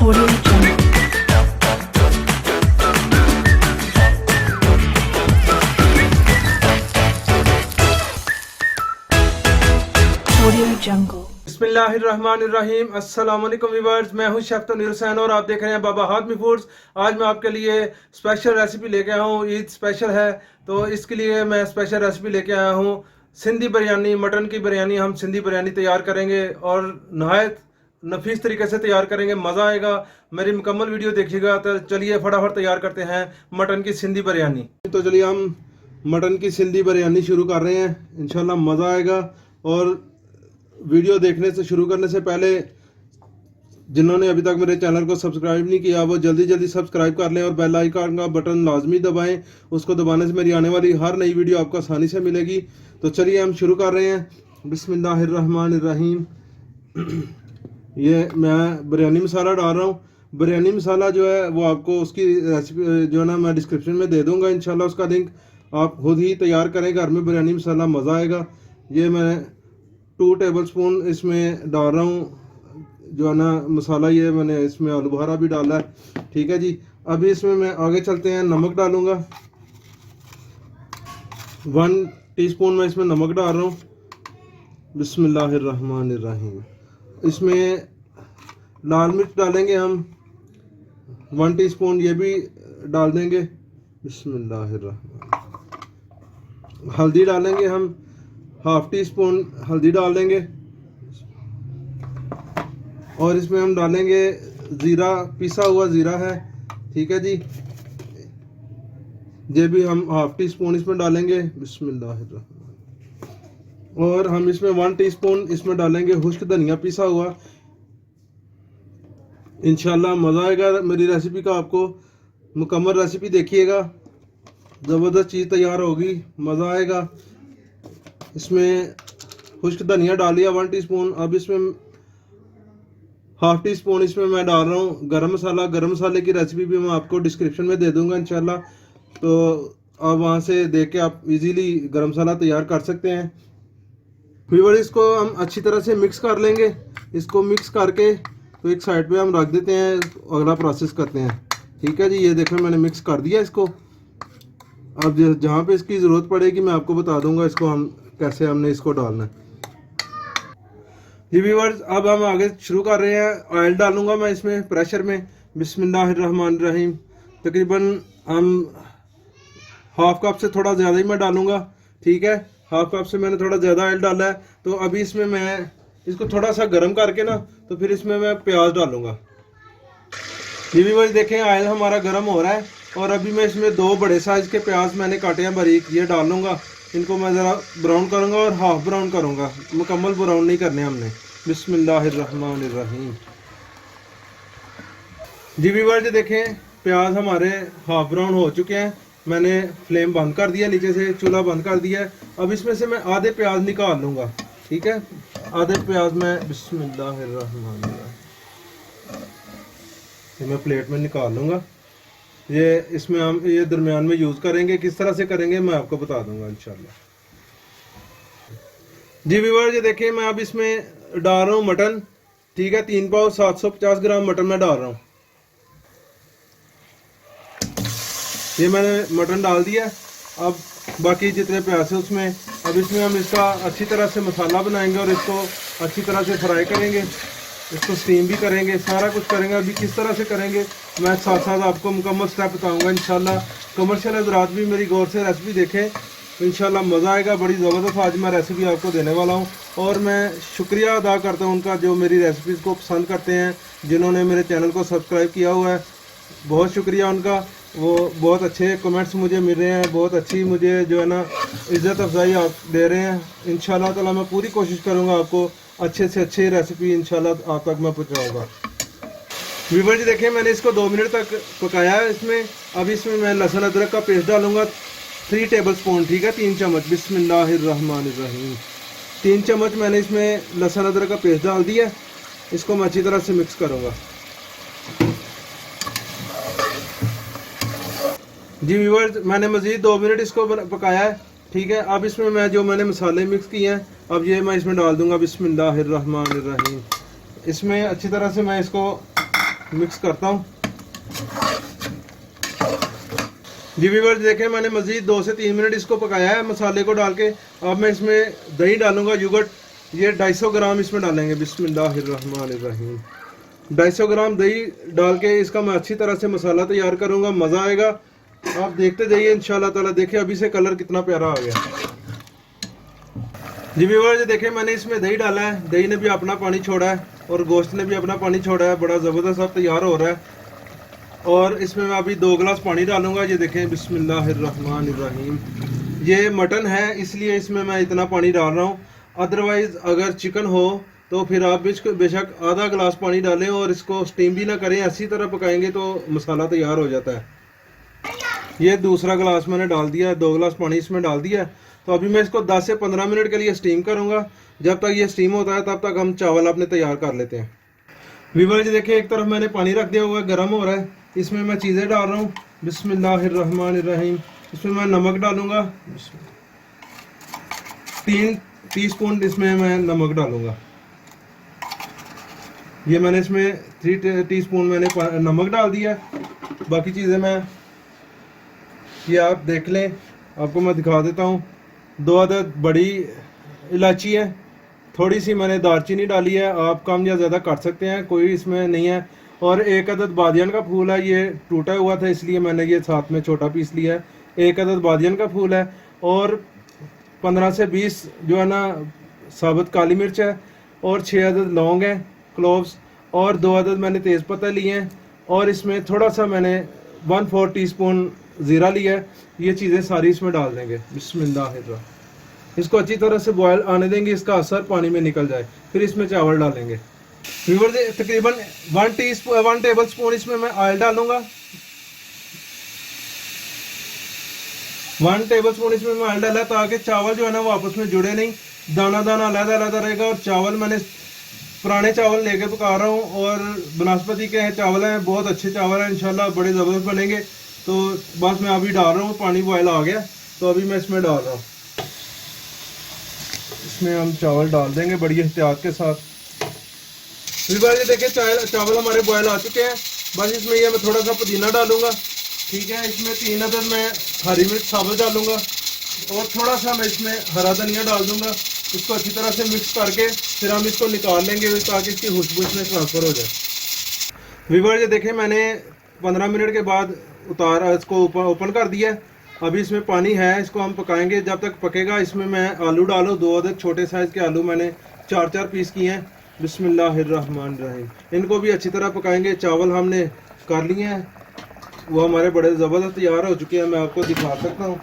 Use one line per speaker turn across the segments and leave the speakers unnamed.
Audio Jungle. Audio Jungle.
बिस्मिल्लाहिर्रहमानिर्रहीम। अस्सलाम वालेकुम व्यूअर्स, मैं हूं शेफ तनवीर हुसैन और आप देख रहे हैं बाबा हातमी फूड्स। आज मैं आपके लिए स्पेशल रेसिपी लेके आया हूं। ईद स्पेशल है तो इसके लिए मैं स्पेशल रेसिपी लेके आया हूं। सिंधी बिरयानी, मटन की बिरयानी। हम सिंधी बिरयानी तैयार करेंगे और नहायत नफीस तरीके से तैयार करेंगे, मज़ा आएगा। मेरी मुकम्मल वीडियो देखिएगा। तो चलिए फटाफट तैयार करते हैं मटन की सिंधी बिरयानी। तो चलिए हम मटन की सिंधी बिरयानी शुरू कर रहे हैं। इंशाल्लाह मज़ा आएगा। और वीडियो देखने से शुरू करने से पहले जिन्होंने अभी तक मेरे चैनल को सब्सक्राइब नहीं किया वो जल्दी जल्दी सब्सक्राइब कर लें और बेल आइकन का बटन लाजमी दबाएं। उसको दबाने से मेरी आने वाली हर नई वीडियो आपको आसानी से मिलेगी। तो चलिए हम शुरू कर रहे हैं। बिस्मिल्लाहिर्रहमानिर्रहीम। ये मैं बिरयानी मसाला डाल रहा हूँ। बिरयानी मसाला जो है वो आपको उसकी रेसिपी जो है ना मैं डिस्क्रिप्शन में दे दूँगा। इंशाल्लाह उसका लिंक आप खुद ही तैयार करें घर में बिरयानी मसाला, मज़ा आएगा। ये मैं 2 टेबलस्पून इसमें डाल रहा हूँ जो है ना मसाला। ये मैंने इसमें आलू बुखारा भी डाला है, ठीक है जी। अभी इसमें मैं आगे चलते हैं। नमक डालूँगा 1 टीस्पून मैं इसमें नमक डाल रहा हूँ। बिस्मिल्लाहिर्रहमानिर्रहीम। इसमें लाल मिर्च डालेंगे हम 1 टीस्पून, ये भी डाल देंगे। बिस्मिल्लाहिर्रहमान। हल्दी डालेंगे हम 1/2 टीस्पून हल्दी डाल देंगे। और इसमें हम डालेंगे ज़ीरा, पिसा हुआ ज़ीरा है, ठीक है जी। ये भी हम 1/2 टीस्पून इसमें डालेंगे। बिस्मिल्लाहिर्रहमान। और हम इसमें 1 टीस्पून इसमें डालेंगे खुश्क धनिया पिसा हुआ। इंशाल्लाह मज़ा आएगा मेरी रेसिपी का। आपको मुकम्मल रेसिपी देखिएगा, ज़बरदस्त चीज़ तैयार होगी, मज़ा आएगा। इसमें खुश्क धनिया डाल दिया 1 टीस्पून। अब इसमें 1/2 टीस्पून इसमें मैं डाल रहा हूँ गरम मसाला। गरम मसाले की रेसिपी भी मैं आपको डिस्क्रिप्शन में दे दूंगा इंशाल्लाह। तो आप वहाँ से देख के आप इजीली गरम मसाला तैयार कर सकते हैं। फिर इसको हम अच्छी तरह से मिक्स कर लेंगे। इसको मिक्स करके तो एक साइड पे हम रख देते हैं, अगला प्रोसेस करते हैं, ठीक है जी। ये देखो मैंने मिक्स कर दिया इसको। अब जहाँ पे इसकी ज़रूरत पड़ेगी मैं आपको बता दूंगा इसको हम कैसे हमने इसको डालना है जी व्यूअर्स। अब हम आगे शुरू कर रहे हैं। ऑयल डालूंगा मैं इसमें प्रेशर में। बिस्मिल्लाहिर्रहमानिर्रहीम। तकरीबन हम 1/2 कप से थोड़ा ज़्यादा ही मैं डालूंगा, ठीक है। 1/2 कप से मैंने थोड़ा ज़्यादा ऑयल डाला है। तो अभी इसमें मैं इसको थोड़ा सा गर्म करके ना तो फिर इसमें मैं प्याज डालूंगा जी व्यूअर्स। देखें ऑयल हमारा गर्म हो रहा है और अभी मैं इसमें 2 बड़े साइज़ के प्याज मैंने काटे हैं बारीक, ये डाल लूँगा। इनको मैं ज़रा ब्राउन करूँगा और हाफ ब्राउन करूँगा, मुकम्मल ब्राउन नहीं करने हमने। बिस्मिल्लाहिर्रहमानिर्रहीम जी व्यूअर्स। देखें प्याज हमारे हाफ ब्राउन हो चुके हैं। मैंने फ्लेम बंद कर दिया, नीचे से चूल्हा बंद कर दिया है। अब इसमें से मैं आधे प्याज निकाल लूँगा, ठीक है। आधे प्याज मैं बिस्मिल्लाहिर्रहमानिर्रहीम मैं प्लेट में निकाल लूँगा। ये इसमें हम ये दरमियान में यूज़ करेंगे, किस तरह से करेंगे मैं आपको बता दूंगा इंशाल्लाह जी व्यूअर्स। ये देखिए मैं अब इसमें डाल रहा हूँ मटन, ठीक है। 3 पाव 750 ग्राम मटन मैं डाल रहा हूँ। ये मैंने मटन डाल दिया। अब बाकी जितने प्याज है उसमें अब इसमें हम इसका अच्छी तरह से मसाला बनाएंगे और इसको अच्छी तरह से फ्राई करेंगे, इसको स्टीम भी करेंगे, सारा कुछ करेंगे। अभी किस तरह से करेंगे मैं साथ साथ आपको मुकम्मल स्टेप बताऊंगा इंशाल्लाह। कमर्शियल हज़रात भी मेरी गौर से रेसिपी देखें तो इंशाल्लाह मज़ा आएगा। बड़ी ज़बरदस्त आज मैं रेसिपी आपको देने वाला हूं और मैं शुक्रिया अदा करता हूं उनका जो मेरी रेसिपीज़ को पसंद करते हैं, जिन्होंने मेरे चैनल को सब्सक्राइब किया हुआ है। बहुत शुक्रिया उनका। वो बहुत अच्छे कमेंट्स मुझे मिल रहे हैं, बहुत अच्छी मुझे जो है ना इज़्ज़त अफजाई आप दे रहे हैं। इंशाल्लाह ताला मैं पूरी कोशिश करूँगा आपको अच्छे से अच्छी रेसिपी इंशाल्लाह आप तक मैं पहुँचाऊँगा। व्यूअर्स जी देखें मैंने इसको 2 मिनट तक पकाया है इसमें। अब इसमें मैं लहसुन अदरक का पेस्ट डालूंगा 3 टेबलस्पून, ठीक है, 3 चम्मच। बिस्मिल्लाहिर्रहमानिर्रहीम। 3 चम्मच मैंने इसमें लहसुन अदरक का पेस्ट डाल दिया। इसको मैं अच्छी तरह से मिक्स करूँगा जी व्यूअर्स। मैंने मज़ीद 2 मिनट इसको पकाया है, ठीक है। अब इसमें मैं जो मैंने मसाले मिक्स किए हैं अब ये मैं इसमें डाल दूंगा। बिस्मिल्लाहिर्रहमानिर्रहीम। इसमें अच्छी तरह से मैं इसको मिक्स करता हूँ। जी व्यूअर्स देखें मैंने मज़ीद 2 से 3 मिनट इसको पकाया है मसाले को डाल के। अब मैं इसमें दही डालूंगा, योगर्ट, ये 250 ग्राम इसमें डालेंगे। बिस्मिल्लाहिर्रहमानिर्रहीम। 250 ग्राम दही डाल के इसका मैं अच्छी तरह से मसाला तैयार करूंगा, मज़ा आएगा। आप देखते जाइए इंशाल्लाह ताला। देखिए अभी से कलर कितना प्यारा आ गया। जी व्यूअर्स देखें मैंने इसमें दही डाला है, दही ने भी अपना पानी छोड़ा है और गोश्त ने भी अपना पानी छोड़ा है। बड़ा ज़बरदस्त अब तैयार हो रहा है। और इसमें मैं अभी 2 गिलास पानी डालूंगा। ये देखें बिस्मिल्लाहिर्रहमानिर्रहीम। ये मटन है इसलिए इसमें मैं इतना पानी डाल रहा हूँ। अदरवाइज़ अगर चिकन हो तो फिर आप बेशक आधा गिलास पानी डालें और इसको स्टीम भी ना करें, ऐसी तरह पकाएंगे तो मसाला तैयार हो जाता है। ये दूसरा गिलास मैंने डाल दिया है, 2 गिलास पानी इसमें डाल दिया है। तो अभी मैं इसको 10 से 15 मिनट के लिए स्टीम करूँगा। जब तक ये स्टीम होता है तब तक हम चावल अपने तैयार कर लेते हैं। व्यूअर्स देखिए एक तरफ मैंने पानी रख दिया हुआ है, गर्म हो रहा है। इसमें मैं चीज़ें डाल रहा हूँ। बिस्मिल्लाहिर्रहमानिर्रहीम। इसमें मैं नमक डालूँगा, 3 टीस्पून इसमें मैं नमक डालूँगा। ये मैंने इसमें 3 टीस्पून मैंने नमक डाल दिया। बाकी चीज़ें मैं ये आप देख लें, आपको मैं दिखा देता हूँ। 2 अदद बड़ी इलायची है, थोड़ी सी मैंने दालचीनी डाली है। आप कम या ज़्यादा कर सकते हैं, कोई इसमें नहीं है। और 1 अदद बादियान का फूल है, ये टूटा हुआ था इसलिए मैंने ये साथ में छोटा पीस लिया है। 1 अदद बादियान का फूल है और 15 से 20 जो है ना साबुत काली मिर्च है और 6 अदद लौंग है, क्लोव्स, और 2 अदद मैंने तेज़पत्ता लिए हैं। और इसमें थोड़ा सा मैंने 1/4 टीस्पून ज़ीरा लिया है। ये चीज़ें सारी इसमें डाल देंगे। बिस्मिल्लाहिर्रहमानिर्रहीम। इसको अच्छी तरह से बॉयल आने देंगे, इसका असर पानी में निकल जाए, फिर इसमें चावल डालेंगे। व्यूअर्स तकरीबन 1 टेबल स्पून इसमें मैं ऑयल डालूंगा। 1 टेबल स्पून इसमें मैं ऑयल डाला ताकि चावल जो है ना वो आपस में जुड़े नहीं, दाना दाना अलग अलग रहेगा। और चावल मैंने पुराने चावल लेके पका रहा हूँ और बनस्पति के चावल हैं, बहुत अच्छे चावल हैं, इंशाल्लाह बड़े ज़बरदस्त बनेंगे। तो बस मैं अभी डाल रहा हूँ, पानी बॉयल आ गया तो अभी मैं इसमें डाल रहा हूँ। इसमें हम चावल डाल देंगे बड़ी एहतियात के साथ। इस बार ये देखिए चावल हमारे बॉयल आ चुके हैं। बस इसमें ये मैं थोड़ा सा पुदीना डालूंगा, ठीक है। इसमें 3 अदद मैं हरी मिर्च साबुत डालूंगा और थोड़ा सा मैं इसमें हरा धनिया डाल दूंगा। इसको अच्छी तरह से मिक्स करके फिर हम इसको निकाल लेंगे ताकि इसकी खुशबू इसमें ट्रांसफ़र हो जाए। व्यूअर्स ये देखें मैंने 15 मिनट के बाद इसको ओपन कर दिया है। अभी इसमें पानी है, इसको हम पकाएंगे जब तक पकेगा। इसमें मैं आलू डालूँ, 2 अदद छोटे साइज़ के आलू मैंने 4-4 पीस किए हैं। बिस्मिल्लाहिर्रहमानिर्रहीम। इनको भी अच्छी तरह पकाएंगे। चावल हमने कर लिए हैं, वो हमारे बड़े ज़बरदस्त तैयार हो चुके हैं। मैं आपको दिखा सकता हूँ,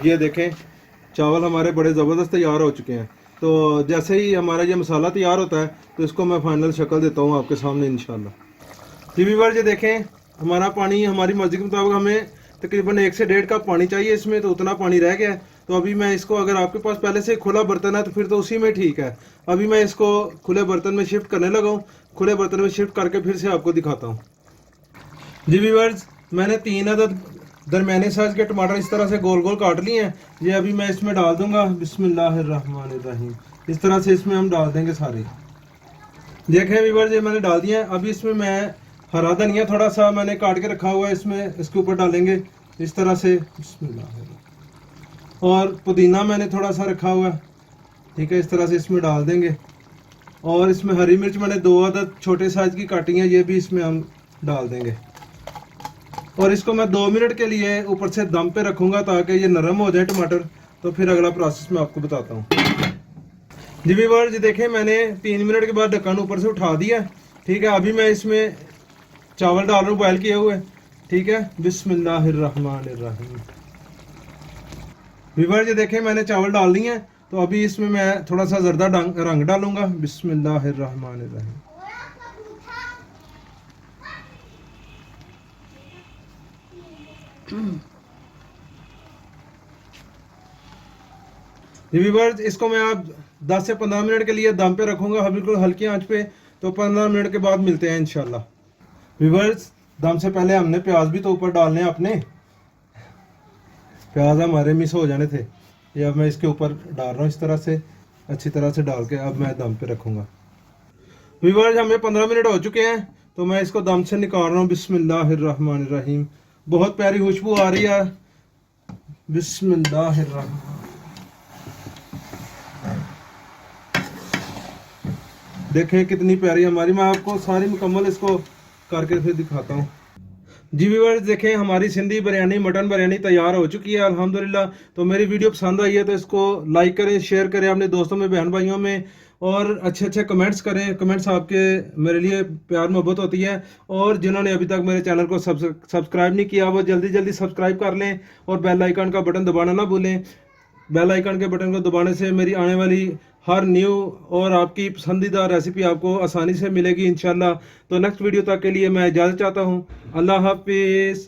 ये देखें चावल हमारे बड़े ज़बरदस्त तैयार हो चुके हैं। तो जैसे ही हमारा ये मसाला तैयार होता है तो इसको मैं फाइनल शक्ल देता हूँ आपके सामने इंशाल्लाह। जी व्यूअर्स ये देखें हमारा पानी हमारी मर्ज़ी के मुताबिक हमें तकरीबन 1 से 1.5 कप पानी चाहिए इसमें, तो उतना पानी रह गया है। तो अभी मैं इसको, अगर आपके पास पहले से खुला बर्तन है तो फिर तो उसी में ठीक है। अभी मैं इसको खुले बर्तन में शिफ्ट करने लगा हूँ। खुले बर्तन में शिफ्ट करके फिर से आपको दिखाता हूँ। जी व्यूअर्स मैंने 3 अदद दरमियाने साइज़ के टमाटर इस तरह से गोल गोल काट लिए हैं। ये अभी मैं इसमें डाल दूंगा। बिस्मिल्लाहिर्रहमानिर्रहीम। इस तरह से इसमें हम डाल देंगे सारे। देखें व्यूअर्स ये मैंने डाल दिया है। अभी इसमें मैं हरा धनिया थोड़ा सा मैंने काट के रखा हुआ है, इसमें इसके ऊपर डालेंगे इस तरह से। बिस्मिल्लाह। और पुदीना मैंने थोड़ा सा रखा हुआ है, ठीक है, इस तरह से इसमें डाल देंगे। और इसमें हरी मिर्च मैंने 2 अदद छोटे साइज़ की काटी हैं, ये भी इसमें हम डाल देंगे। और इसको मैं 2 मिनट के लिए ऊपर से दम पे रखूँगा ताकि ये नरम हो जाए टमाटर। तो फिर अगला प्रोसेस मैं आपको बताता हूँ। जी व्यूअर्स देखें मैंने 3 मिनट के बाद ढक्कन ऊपर से उठा दिया, ठीक है। अभी मैं इसमें चावल डाल रहा हूँ बॉयल किए हुए, ठीक है। बिस्मिल्लाहिर्रहमानिर्रहीम। व्यूअर्स ये देखें मैंने चावल डाल दिए हैं। तो अभी इसमें मैं थोड़ा सा जर्दा रंग डालूंगा। बिस्मिल्लाहिर्रहमानिर्रहीम। व्यूअर्स इसको मैं अब 10 से 15 मिनट के लिए दम पे रखूंगा, बिल्कुल हल्की आंच पे। तो 15 मिनट के बाद मिलते हैं इंशाल्लाह। व्यूअर्स दम से पहले हमने प्याज भी तो ऊपर डालने हैं अपने, प्याज हमारे मिस हो जाने थे। ये अब मैं इसके ऊपर डाल रहा हूँ इस तरह से, अच्छी तरह से डाल के अब मैं दम पे रखूँगा। व्यूअर्स हमें 15 मिनट हो चुके हैं, तो मैं इसको दम से निकाल रहा हूँ। बिस्मिल्लाहिर्रहमानिर्रहीम। बहुत प्यारी खुशबू आ रही है। बिस्मिल्लाहिर्रहमान। देखें कितनी प्यारी हमारी, मैं आपको सारी मुकम्मल इसको करके फिर दिखाता हूँ। जी व्यूअर्स देखें हमारी सिंधी बिरयानी, मटन बिरयानी तैयार हो चुकी है अल्हम्दुलिल्लाह। तो मेरी वीडियो पसंद आई है तो इसको लाइक करें, शेयर करें अपने दोस्तों में, बहन भाइयों में, और अच्छे अच्छे कमेंट्स करें। कमेंट्स आपके मेरे लिए प्यार मोहब्बत होती है। और जिन्होंने अभी तक मेरे चैनल को सब्सक्राइब नहीं किया वो जल्दी जल्दी सब्सक्राइब कर लें और बेल आइकन का बटन दबाना ना भूलें। बेल आइकन के बटन को दबाने से मेरी आने वाली हर न्यू और आपकी पसंदीदा रेसिपी आपको आसानी से मिलेगी इंशाल्लाह। तो नेक्स्ट वीडियो तक के लिए मैं इजाज़त चाहता हूँ। अल्लाह हाफिज़।